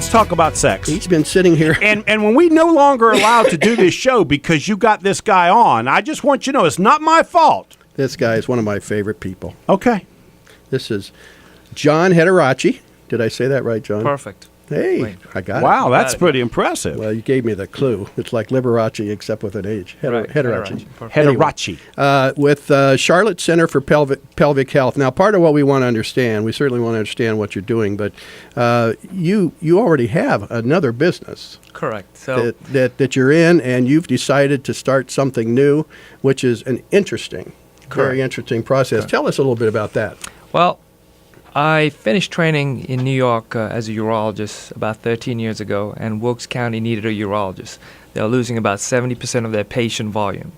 let's talk about sex. He's been sitting here. And when we no longer allowed to do this show because you got this guy on, I just want you to know it's not my fault. This guy is one of my favorite people. Okay. This is John Hettiarachchi. Did I say that right, John? Perfect. Hey, Wait. I got it. Wow, that's pretty impressive. Well, you gave me the clue. It's like Liberace except with an H. Right. Hettiarachchi. Hettiarachchi. With Charlotte Center for Pelvic Health. Now, part of what we want to understand, we certainly want to understand what you're doing, but you already have another business. Correct. So that you're in, and you've decided to start something new, which is an interesting, very interesting process. Tell us a little bit about that. Well, I finished training in New York as a urologist about 13 years ago, and Wilkes County needed a urologist. They were losing about 70% of their patient volume.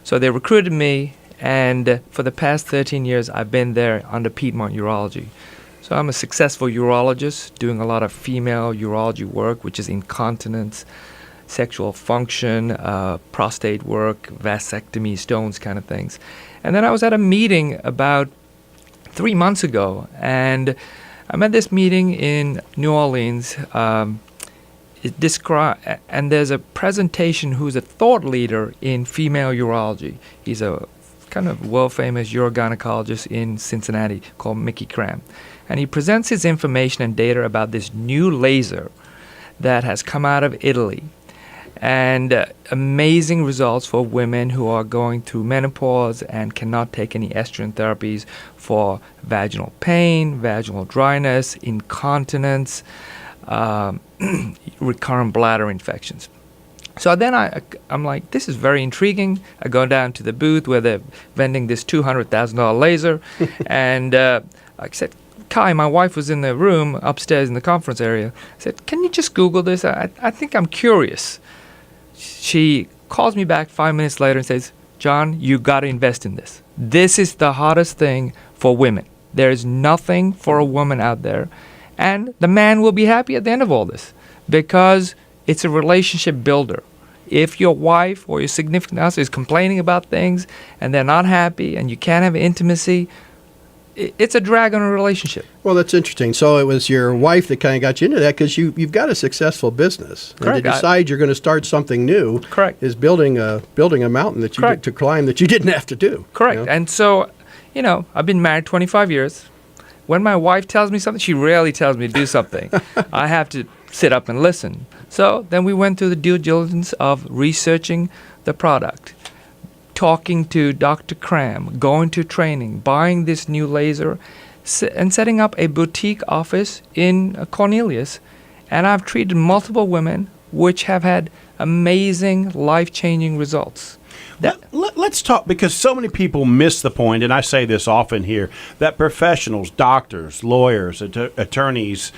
So they recruited me, and for the past 13 years, I've been there under Piedmont Urology. So I'm a successful urologist doing a lot of female urology work, which is incontinence, sexual function, prostate work, vasectomy, stones kind of things. And then I was at a meeting about 3 months ago, and I'm at this meeting in New Orleans. And there's a presentation who's a thought leader in female urology. He's a kind of world-famous urogynecologist in Cincinnati called Mickey Cram. And he presents his information and data about this new laser that has come out of Italy. And amazing results for women who are going through menopause and cannot take any estrogen therapies for vaginal pain, vaginal dryness, incontinence, recurrent bladder infections. So then I'm like, this is very intriguing. I go down to the booth where they're vending this $200,000 laser. And I said, Kai, my wife was in the room upstairs in the conference area. I said, can you just Google this? I think I'm curious. She calls me back 5 minutes later and says, John, you got to invest in this. This is the hottest thing for women. There is nothing for a woman out there. And the man will be happy at the end of all this because it's a relationship builder. If your wife or your significant other is complaining about things and they're not happy and you can't have intimacy, it's a drag on a relationship. Well, that's interesting. So it was your wife that kind of got you into that because you've got a successful business. Correct. And to decide you're going to start something new is building a mountain that you get to climb that you didn't have to do. Correct. You know? And so, I've been married 25 years. When my wife tells me something, she rarely tells me to do something. I have to sit up and listen. So then we went through the due diligence of researching the product, talking to Dr. Cram, going to training, buying this new laser, and setting up a boutique office in Cornelius. And I've treated multiple women which have had amazing, life-changing results. Let's talk, because so many people miss the point, and I say this often here, that professionals, doctors, lawyers, attorneys,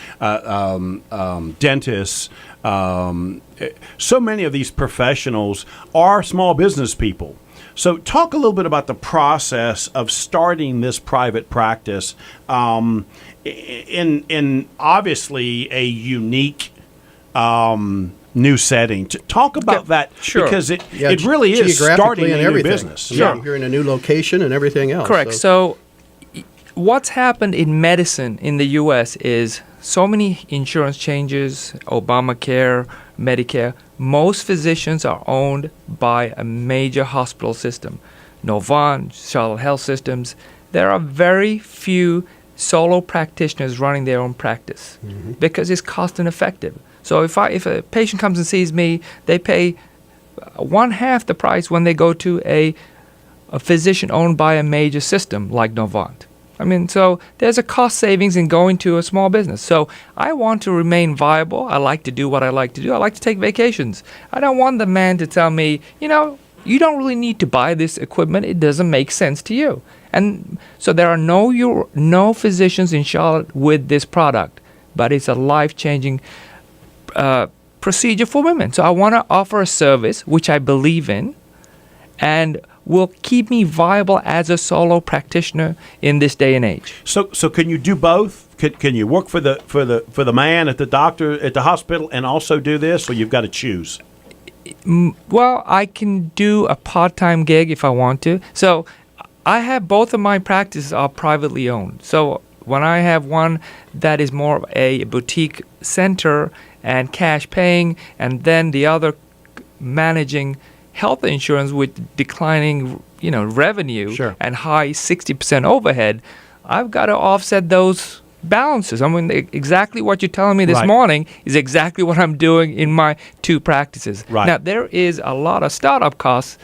dentists, so many of these professionals are small business people. So talk a little bit about the process of starting this private practice in obviously a unique new setting. Talk about that, because it really is starting a new business. Yeah, you're in a new location and everything else. Correct. So what's happened in medicine in the U.S. is so many insurance changes, Obamacare, Medicare. Most physicians are owned by a major hospital system, Novant, Charlotte Health Systems. There are very few solo practitioners running their own practice because it's cost ineffective. So if a patient comes and sees me, they pay 1/2 the price when they go to a physician owned by a major system like Novant. I mean, so there's a cost savings in going to a small business. So I want to remain viable. I like to do what I like to do. I like to take vacations. I don't want the man to tell me, you don't really need to buy this equipment. It doesn't make sense to you. And so there are no physicians in Charlotte with this product, but it's a life-changing procedure for women. So I want to offer a service which I believe in and will keep me viable as a solo practitioner in this day and age. So can you do both? Can you work for the man at the doctor at the hospital and also do this, or you've got to choose? Well, I can do a part-time gig if I want to. So I have both of my practices are privately owned. So When I have one that is more of a boutique center and cash paying, and then the other managing health insurance with declining, revenue Sure. and high 60% overhead, I've got to offset those balances. I mean, exactly what you're telling me this Right. morning is exactly what I'm doing in my two practices. Right. Now, there is a lot of startup costs.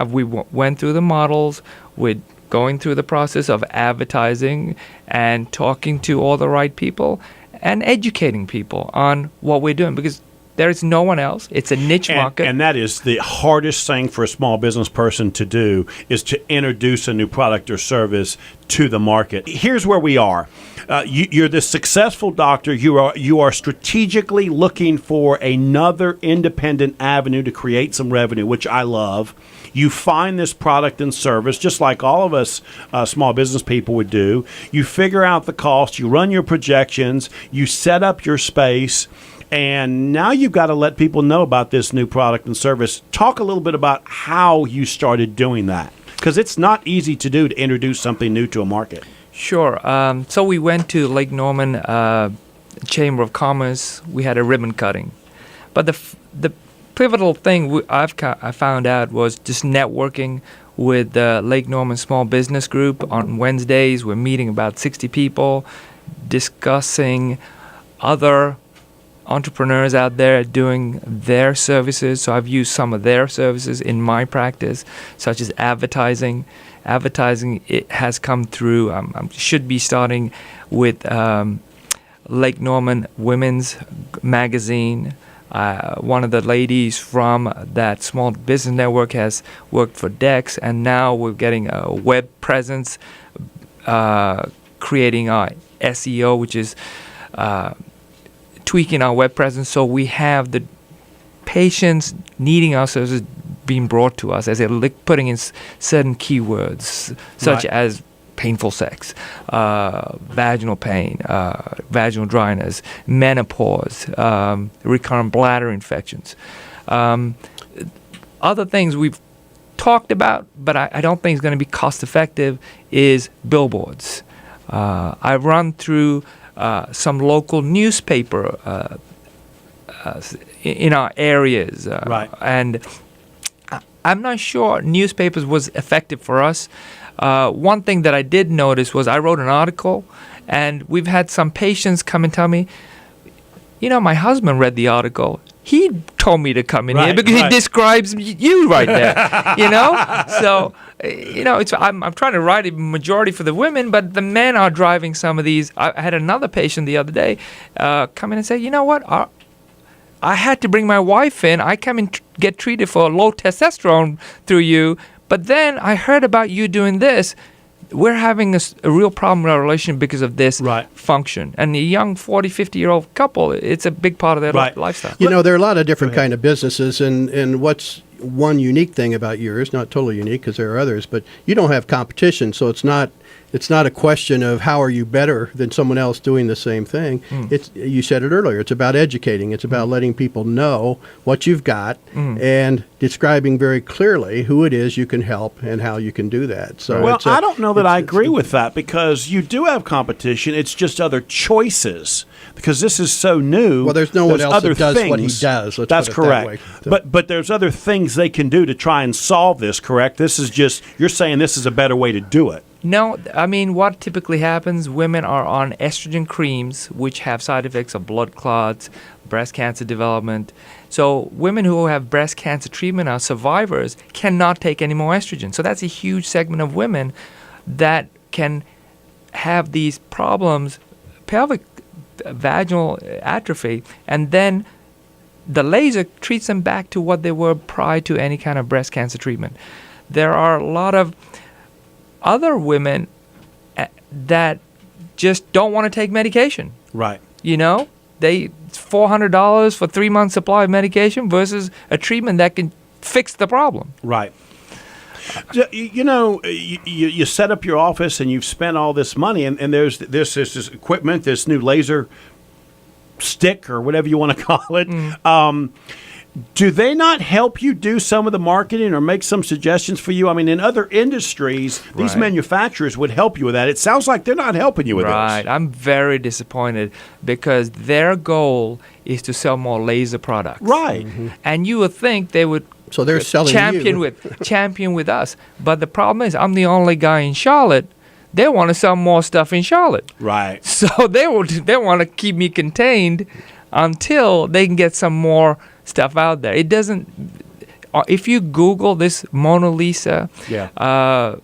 We went through the models. We're going through the process of advertising and talking to all the right people and educating people on what we're doing, because there is no one else. It's a niche market. And that is the hardest thing for a small business person to do, is to introduce a new product or service to the market. Here's where we are. You're the successful doctor. You are strategically looking for another independent avenue to create some revenue, which I love. You find this product and service, just like all of us small business people would do. You figure out the cost. You run your projections. You set up your space. And now you've got to let people know about this new product and service. Talk a little bit about how you started doing that, because it's not easy to do, to introduce something new to a market. Sure. So we went to Lake Norman Chamber of Commerce. We had a ribbon cutting. But the pivotal thing I found out was just networking with the Lake Norman Small Business Group. On Wednesdays, we're meeting about 60 people, discussing other entrepreneurs out there doing their services. So I've used some of their services in my practice, such as advertising. Advertising, it has come through. Should be starting with Lake Norman Women's Magazine. One of the ladies from that small business network has worked for Dex, and now we're getting a web presence, creating our SEO, which is tweaking our web presence, so we have the patients needing our services being brought to us as they're putting in certain keywords, such Right. as painful sex, vaginal pain, vaginal dryness, menopause, recurrent bladder infections. Other things we've talked about, but I don't think it's going to be cost effective, is billboards. I've run through some local newspaper in our areas. Right. And I'm not sure newspapers was effective for us. One thing that I did notice was I wrote an article, and we've had some patients come and tell me, my husband read the article. He told me to come in here because he describes you right there, So, I'm trying to write a majority for the women, but the men are driving some of these. I had another patient the other day come in and say, you know what? I had to bring my wife in. I come and get treated for low testosterone through you, but then I heard about you doing this. We're having a real problem with our relationship because of this function. And a young 40, 50-year-old couple, it's a big part of their lifestyle. There are a lot of different kind of businesses, and what's one unique thing about yours, not totally unique because there are others, but you don't have competition, so it's not a question of how are you better than someone else doing the same thing. You said it earlier, it's about educating. It's about letting people know what you've got and describing very clearly who it is you can help and how you can do that. So I don't know that I agree with that, because you do have competition. It's just other choices, because this is so new. Well, there's no one else that does what he does. That's correct. But there's other things they can do to try and solve this, correct? This is just, you're saying this is a better way to do it. No, I mean, what typically happens, women are on estrogen creams, which have side effects of blood clots, breast cancer development. So women who have breast cancer treatment are survivors cannot take any more estrogen. So that's a huge segment of women that can have these problems, pelvic vaginal atrophy, and then the laser treats them back to what they were prior to any kind of breast cancer treatment. There are a lot of other women that just don't want to take medication. Right. They $400 for 3 months supply of medication versus a treatment that can fix the problem. Right. You set up your office and you've spent all this money, and there's this equipment, this new laser stick or whatever you want to call it. Do they not help you do some of the marketing or make some suggestions for you? I mean, in other industries, these Right. manufacturers would help you with that. It sounds like they're not helping you with Right. this. I'm very disappointed because their goal is to sell more laser products. Right. And you would think they would So they're selling you. champion with us. But the problem is I'm the only guy in Charlotte. They want to sell more stuff in Charlotte. Right. So they want to keep me contained until they can get some more stuff out there. It doesn't. If you Google this MonaLisa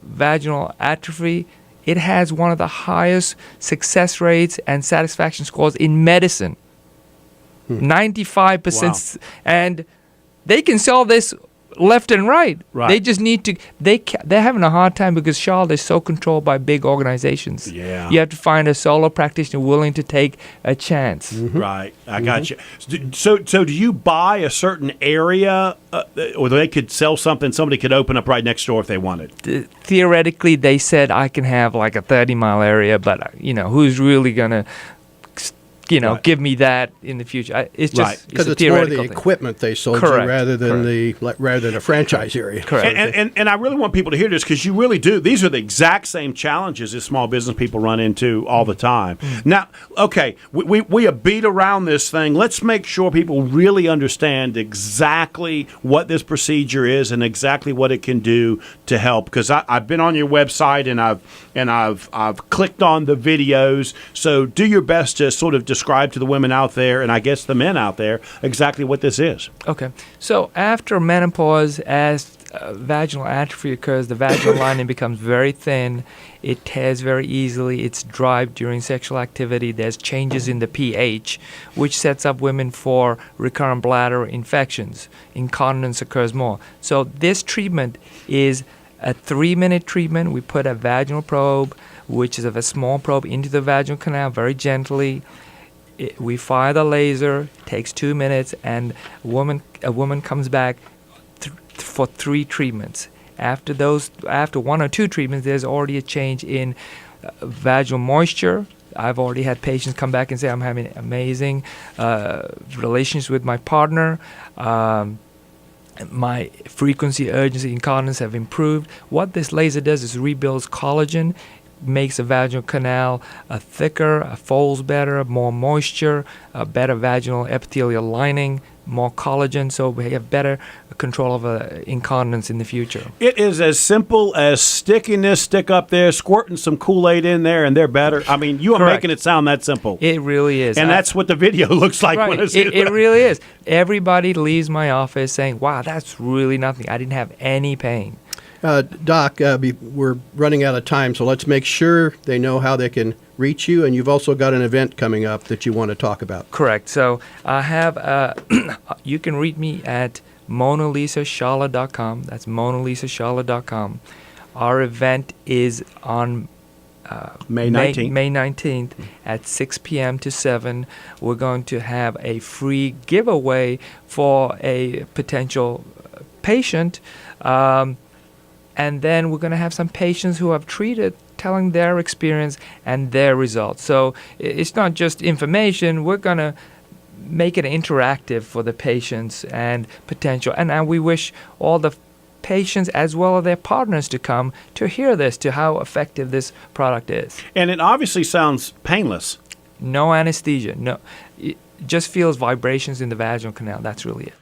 vaginal atrophy, it has one of the highest success rates and satisfaction scores in medicine. 95%, and they can sell this left and right. Right. They just need to. They're having a hard time because Charlotte is so controlled by big organizations. Yeah. You have to find a solo practitioner willing to take a chance. Right. I got you. So do you buy a certain area, or they could sell something somebody could open up right next door if they wanted? Theoretically, they said I can have like a 30-mile area, but who's really gonna Right. give me that in the future? It's just Right. Because a it's more theoretical the thing. equipment they sold Correct. you rather than a franchise area. Correct. And I really want people to hear this because you really do. These are the exact same challenges that small business people run into all the time. Now, okay, we have beat around this thing. Let's make sure people really understand exactly what this procedure is and exactly what it can do to help. Because I've been on your website and I've clicked on the videos. So do your best to sort of describe to the women out there, and I guess the men out there, exactly what this is. Okay. So after menopause, as vaginal atrophy occurs, the vaginal lining becomes very thin. It tears very easily. It's dry during sexual activity. There's changes in the pH, which sets up women for recurrent bladder infections. Incontinence occurs more. So this treatment is a 3-minute treatment. We put a vaginal probe, which is a small probe, into the vaginal canal very gently. We fire the laser, takes 2 minutes, and a woman comes back for 3 treatments. After 1 or 2 treatments, there's already a change in vaginal moisture. I've already had patients come back and say, I'm having amazing relations with my partner. My frequency, urgency, incontinence have improved. What this laser does is rebuilds collagen, makes the vaginal canal thicker, folds better, more moisture, better vaginal epithelial lining, more collagen, so we have better control of incontinence in the future. It is as simple as sticking this stick up there, squirting some Kool-Aid in there, and they're better. I mean, you are Correct. making it sound that simple. It really is. And that's what the video looks like when I right. see It really is. Everybody leaves my office saying, wow, that's really nothing. I didn't have any pain. Doc, we're running out of time, so let's make sure they know how they can reach you. And you've also got an event coming up that you want to talk about. Correct. So I have, you can reach me at MonaLisaCharlotte.com. That's MonaLisaCharlotte.com. Our event is on May 19th. May 19th at 6 p.m. to 7. We're going to have a free giveaway for a potential patient. And then we're going to have some patients who have treated telling their experience and their results. So it's not just information. We're going to make it interactive for the patients and potential. And we wish all the patients as well as their partners to come to hear this, to how effective this product is. And it obviously sounds painless. No anesthesia. No, it just feels vibrations in the vaginal canal. That's really it.